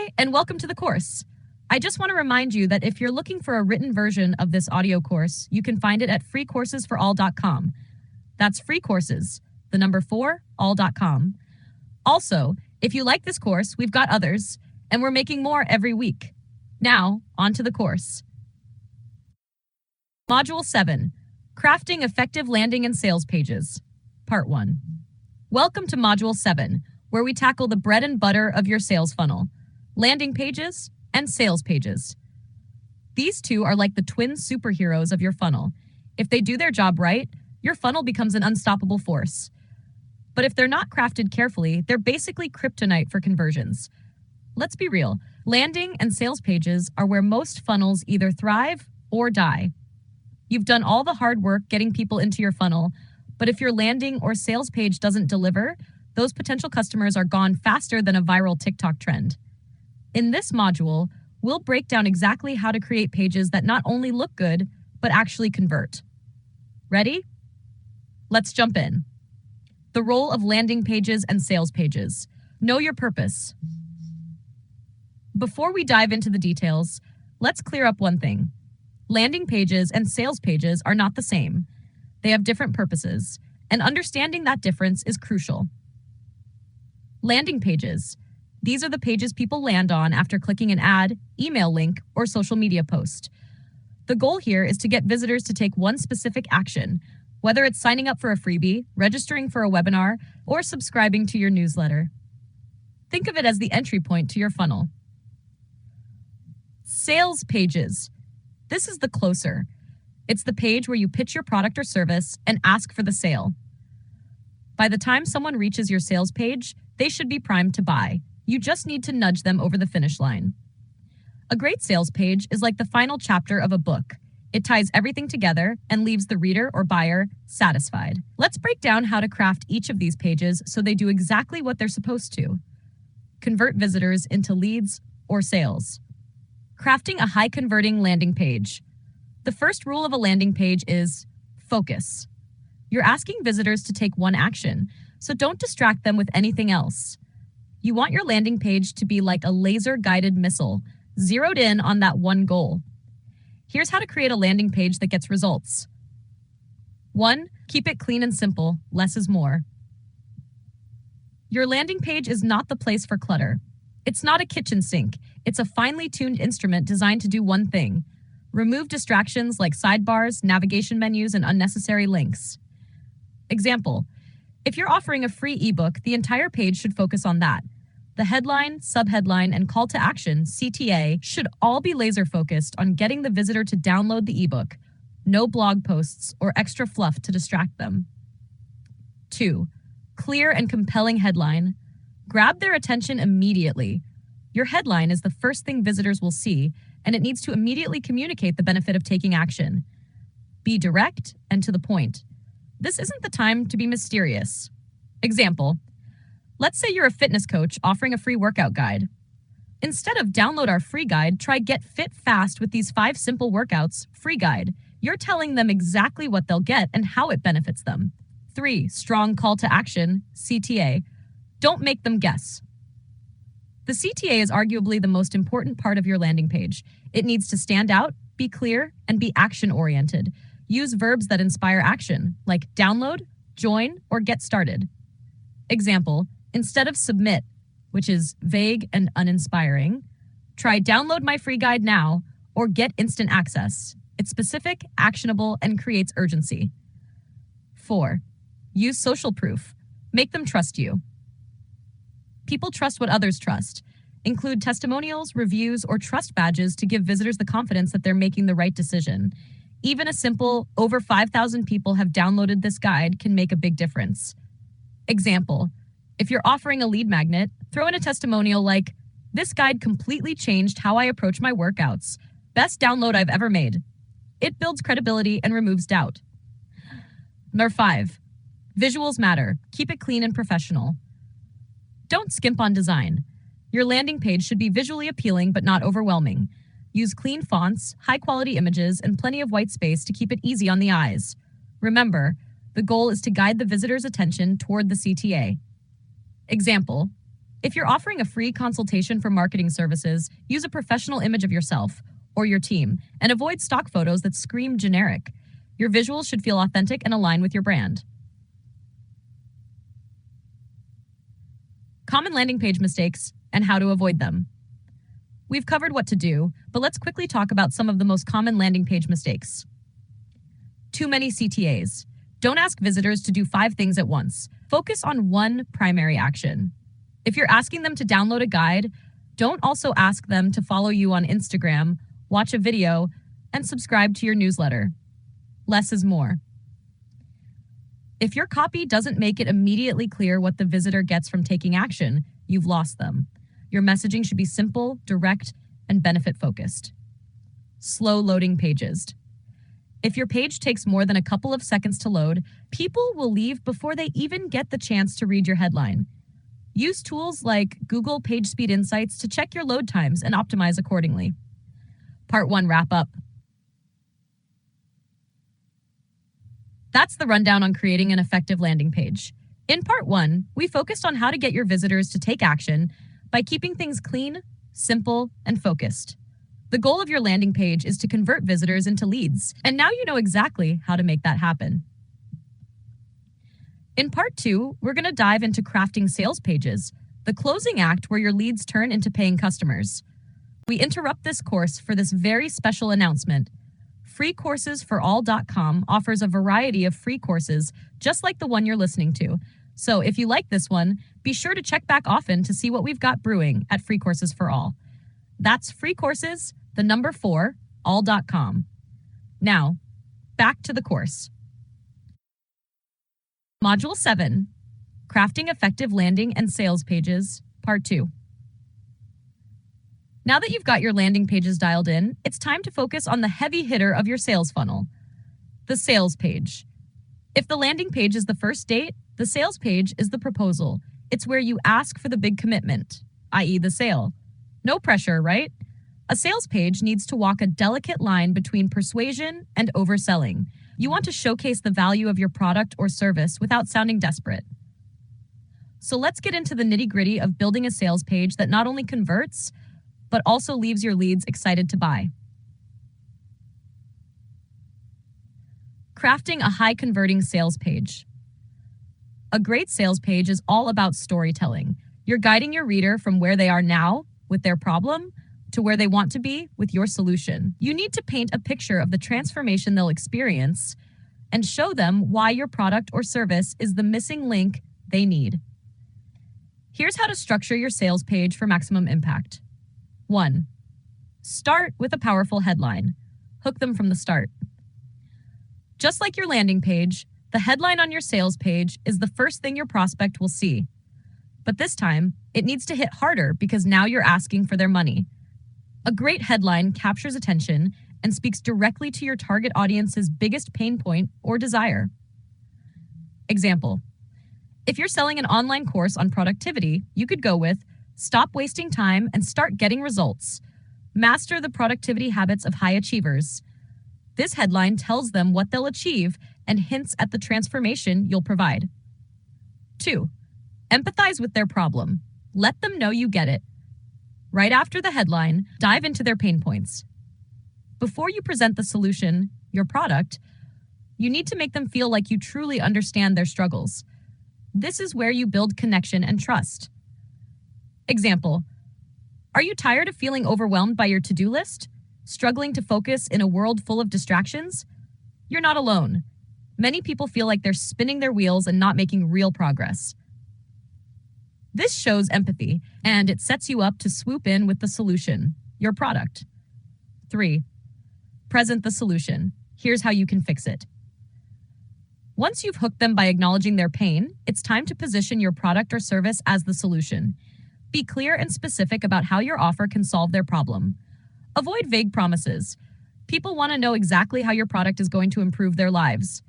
Hi, and welcome to the course. I just want to remind you that if you're looking for a written version of this audio course, you can find it at freecoursesforall.com. That's free courses, the number 4, all.com. Also, if you like this course, we've got others, and we're making more every week. Now, on to the course. Module 7, Crafting Effective Landing and Sales Pages, Part 1. Welcome to Module 7, where we tackle the bread and butter of your sales funnel, landing pages and sales pages. These two are like the twin superheroes of your funnel. If they do their job right, your funnel becomes an unstoppable force. But if they're not crafted carefully, they're basically kryptonite for conversions. Let's be real, landing and sales pages are where most funnels either thrive or die. You've done all the hard work getting people into your funnel, but if your landing or sales page doesn't deliver, those potential customers are gone faster than a viral TikTok trend. In this module, we'll break down exactly how to create pages that not only look good, but actually convert. Ready? Let's jump in. The role of landing pages and sales pages. Know your purpose. Before we dive into the details, let's clear up one thing. Landing pages and sales pages are not the same. They have different purposes, and understanding that difference is crucial. Landing pages. These are the pages people land on after clicking an ad, email link, or social media post. The goal here is to get visitors to take one specific action, whether it's signing up for a freebie, registering for a webinar, or subscribing to your newsletter. Think of it as the entry point to your funnel. Sales pages. This is the closer. It's the page where you pitch your product or service and ask for the sale. By the time someone reaches your sales page, they should be primed to buy. You just need to nudge them over the finish line. A great sales page is like the final chapter of a book. It ties everything together and leaves the reader or buyer satisfied. Let's break down how to craft each of these pages so they do exactly what they're supposed to. Convert visitors into leads or sales. Crafting a high-converting landing page. The first rule of a landing page is focus. You're asking visitors to take one action, so don't distract them with anything else. You want your landing page to be like a laser-guided missile, zeroed in on that one goal. Here's how to create a landing page that gets results. 1. Keep it clean and simple. Less is more. Your landing page is not the place for clutter. It's not a kitchen sink. It's a finely tuned instrument designed to do one thing. Remove distractions like sidebars, navigation menus, and unnecessary links. Example. If you're offering a free ebook, the entire page should focus on that. The headline, subheadline, and call to action, CTA, should all be laser focused on getting the visitor to download the ebook. No blog posts or extra fluff to distract them. 2. Clear and compelling headline. Grab their attention immediately. Your headline is the first thing visitors will see, and it needs to immediately communicate the benefit of taking action. Be direct and to the point. This isn't the time to be mysterious. Example. Let's say you're a fitness coach offering a free workout guide. Instead of download our free guide, try Get Fit Fast with these 5 simple workouts, free guide. You're telling them exactly what they'll get and how it benefits them. 3. Strong call to action, CTA. Don't make them guess. The CTA is arguably the most important part of your landing page. It needs to stand out, be clear, and be action-oriented. Use verbs that inspire action, like download, join, or get started. Example, instead of submit, which is vague and uninspiring, try download my free guide now or get instant access. It's specific, actionable, and creates urgency. 4. Use social proof. Make them trust you. People trust what others trust. Include testimonials, reviews, or trust badges to give visitors the confidence that they're making the right decision. Even a simple, over 5,000 people have downloaded this guide can make a big difference. Example, if you're offering a lead magnet, throw in a testimonial like, "This guide completely changed how I approach my workouts. Best download I've ever made." It builds credibility and removes doubt. Number 5, visuals matter. Keep it clean and professional. Don't skimp on design. Your landing page should be visually appealing but not overwhelming. Use clean fonts, high-quality images, and plenty of white space to keep it easy on the eyes. Remember, the goal is to guide the visitor's attention toward the CTA. Example, If you're offering a free consultation for marketing services, use a professional image of yourself or your team and avoid stock photos that scream generic. Your visuals should feel authentic and align with your brand. Common landing page mistakes and how to avoid them. We've covered what to do, but let's quickly talk about some of the most common landing page mistakes. Too many CTAs. Don't ask visitors to do 5 things at once. Focus on one primary action. If you're asking them to download a guide, don't also ask them to follow you on Instagram, watch a video, and subscribe to your newsletter. Less is more. If your copy doesn't make it immediately clear what the visitor gets from taking action, you've lost them. Your messaging should be simple, direct, and benefit-focused. Slow loading pages. If your page takes more than a couple of seconds to load, people will leave before they even get the chance to read your headline. Use tools like Google PageSpeed Insights to check your load times and optimize accordingly. Part 1 wrap-up. That's the rundown on creating an effective landing page. In Part 1, we focused on how to get your visitors to take action by keeping things clean, simple, and focused. The goal of your landing page is to convert visitors into leads, and now you know exactly how to make that happen. In Part 2, we're going to dive into crafting sales pages, the closing act where your leads turn into paying customers. We interrupt this course for this very special announcement. FreeCoursesForAll.com offers a variety of free courses just like the one you're listening to. So if you like this one, be sure to check back often to see what we've got brewing at Free Courses for All. That's FreeCourses4all.com. Now, back to the course. Module 7, Crafting Effective Landing and Sales Pages, Part 2. Now that you've got your landing pages dialed in, it's time to focus on the heavy hitter of your sales funnel, the sales page. If the landing page is the first date, the sales page is the proposal. It's where you ask for the big commitment, i.e. the sale. No pressure, right? A sales page needs to walk a delicate line between persuasion and overselling. You want to showcase the value of your product or service without sounding desperate. So let's get into the nitty-gritty of building a sales page that not only converts, but also leaves your leads excited to buy. Crafting a high-converting sales page. A great sales page is all about storytelling. You're guiding your reader from where they are now with their problem to where they want to be with your solution. You need to paint a picture of the transformation they'll experience and show them why your product or service is the missing link they need. Here's how to structure your sales page for maximum impact. 1. Start with a powerful headline. Hook them from the start. Just like your landing page, the headline on your sales page is the first thing your prospect will see. But this time, it needs to hit harder because now you're asking for their money. A great headline captures attention and speaks directly to your target audience's biggest pain point or desire. Example: if you're selling an online course on productivity, you could go with, "Stop wasting time and start getting results. Master the productivity habits of high achievers." This headline tells them what they'll achieve and hints at the transformation you'll provide. 2. Empathize with their problem. Let them know you get it. Right after the headline, dive into their pain points. Before you present the solution, your product, you need to make them feel like you truly understand their struggles. This is where you build connection and trust. Example: are you tired of feeling overwhelmed by your to-do list? Struggling to focus in a world full of distractions? You're not alone. Many people feel like they're spinning their wheels and not making real progress. This shows empathy, and it sets you up to swoop in with the solution, your product. 3. Present the solution. Here's how you can fix it. Once you've hooked them by acknowledging their pain, it's time to position your product or service as the solution. Be clear and specific about how your offer can solve their problem. Avoid vague promises. People want to know exactly how your product is going to improve their lives.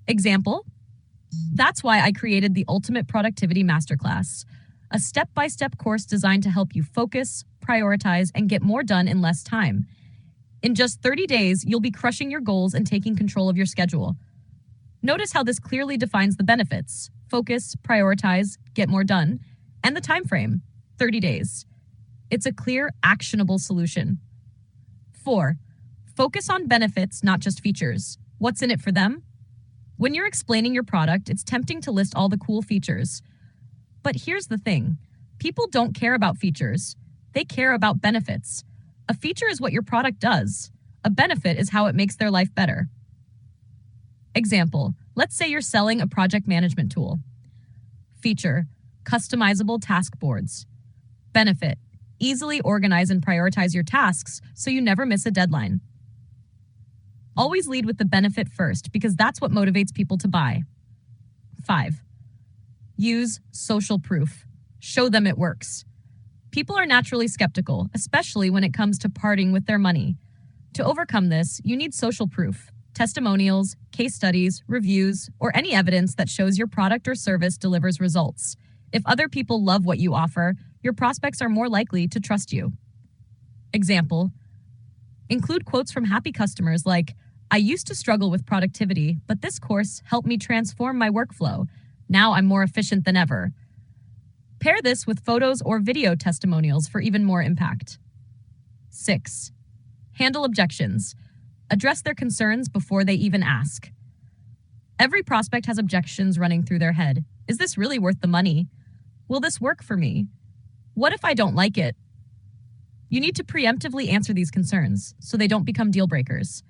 Example: that's why I created the Ultimate Productivity Masterclass, a step-by-step course designed to help you focus, prioritize, and get more done in less time. In just 30 days, you'll be crushing your goals and taking control of your schedule. Notice how this clearly defines the benefits: focus, prioritize, get more done, And the time frame, 30 days. It's a clear, actionable solution. 4. Focus on benefits, not just features. What's in it for them? When you're explaining your product, it's tempting to list all the cool features. But here's the thing. People don't care about features. They care about benefits. A feature is what your product does. A benefit is how it makes their life better. Example, let's say you're selling a project management tool. Feature, customizable task boards. Benefit, easily organize and prioritize your tasks so you never miss a deadline. Always lead with the benefit first because that's what motivates people to buy. 5. Use social proof. Show them it works. People are naturally skeptical, especially when it comes to parting with their money. To overcome this, you need social proof, testimonials, case studies, reviews, or any evidence that shows your product or service delivers results. If other people love what you offer, your prospects are more likely to trust you. Example, include quotes from happy customers like, "I used to struggle with productivity, but this course helped me transform my workflow. Now I'm more efficient than ever." Pair this with photos or video testimonials for even more impact. 6. Handle objections. Address their concerns before they even ask. Every prospect has objections running through their head. Is this really worth the money? Will this work for me? What if I don't like it? You need to preemptively answer these concerns so they don't become deal breakers.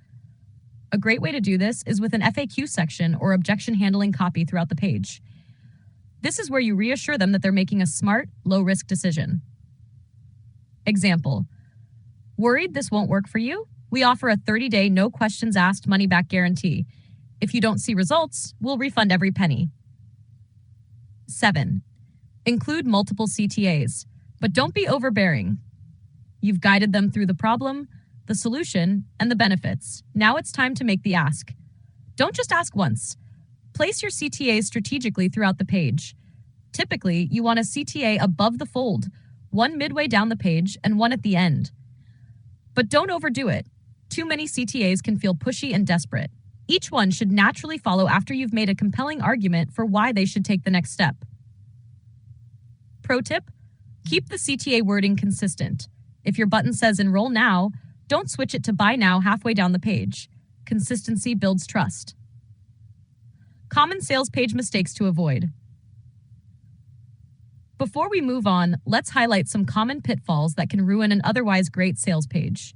A great way to do this is with an FAQ section or objection handling copy throughout the page. This is where you reassure them that they're making a smart, low-risk decision. Example, worried this won't work for you? We offer a 30-day no questions asked money-back guarantee. If you don't see results, we'll refund every penny. 7. Include multiple CTAs, but don't be overbearing. You've guided them through the problem, the solution, and the benefits. Now it's time to make the ask. Don't just ask once. Place your CTAs strategically throughout the page. Typically, you want a CTA above the fold, one midway down the page and one at the end. But don't overdo it. Too many CTAs can feel pushy and desperate. Each one should naturally follow after you've made a compelling argument for why they should take the next step. Pro tip, keep the CTA wording consistent. If your button says enroll now, don't switch it to buy now halfway down the page. Consistency builds trust. Common sales page mistakes to avoid. Before we move on, let's highlight some common pitfalls that can ruin an otherwise great sales page.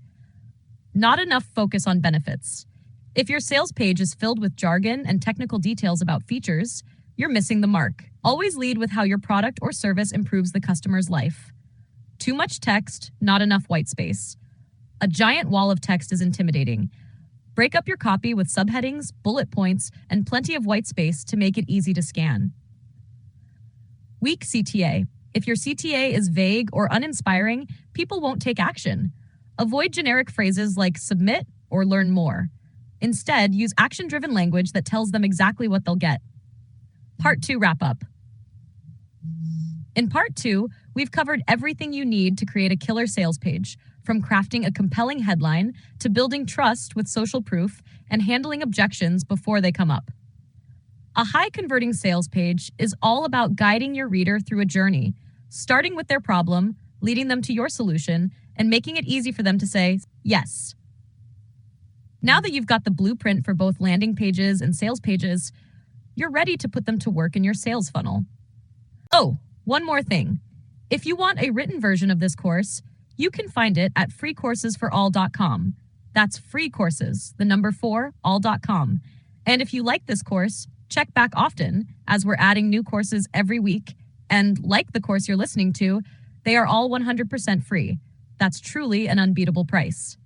Not enough focus on benefits. If your sales page is filled with jargon and technical details about features, you're missing the mark. Always lead with how your product or service improves the customer's life. Too much text, not enough white space. A giant wall of text is intimidating. Break up your copy with subheadings, bullet points, and plenty of white space to make it easy to scan. Weak CTA. If your CTA is vague or uninspiring, people won't take action. Avoid generic phrases like submit or learn more. Instead, use action-driven language that tells them exactly what they'll get. Part 2 wrap-up. In Part 2, we've covered everything you need to create a killer sales page, from crafting a compelling headline to building trust with social proof and handling objections before they come up. A high-converting sales page is all about guiding your reader through a journey, starting with their problem, leading them to your solution, and making it easy for them to say yes. Now that you've got the blueprint for both landing pages and sales pages, you're ready to put them to work in your sales funnel. Oh, one more thing. If you want a written version of this course, you can find it at freecoursesforall.com. That's free courses, the number 4, all.com. And if you like this course, check back often, as we're adding new courses every week. And like the course you're listening to, they are all 100% free. That's truly an unbeatable price.